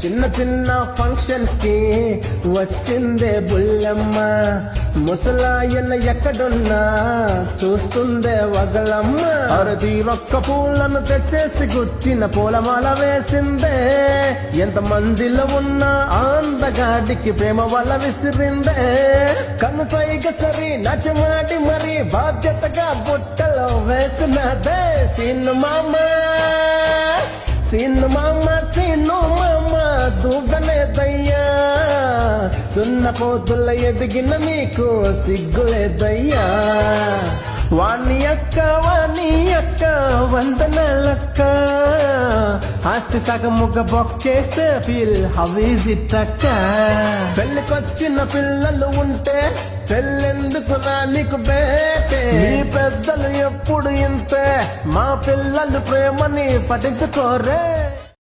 చిన్న చిన్న ఫంక్షన్స్ కి వచ్చిందే బుల్లమ్మ, ముసలాయన ఎక్కడున్నా చూస్తుందే వగలమ్మ. అరది రొక్క పూలను తెచ్చేసి గుచ్చిన పూలమాల వేసిందే, ఎంత మందిలో ఉన్న అందగాడికి ప్రేమ వల్ల విసిరిందే. కనుసైగ సరి నచ్చమాడి మరి బాధ్యతగా బుట్టలో వేసినదే. సీను మామ సీను మామ సీను మామ దూగలేదయ్యా, సున్న పోతుల ఎదిగిన మీకు సిగ్గులేదయ్యా. వాణి అక్క వందనాలక్క, ఆస్తి సగముగ బొక్కేస్తే ఫీల్ హవీజిట్టక్క. పెళ్ళికొచ్చిన పిల్లలు ఉంటే పెళ్ళెందుకు నీకు బేటే, మీ పెద్దలు ఎప్పుడు ఇంతే, మా పిల్లలు ప్రేమని పఠించుకోరే.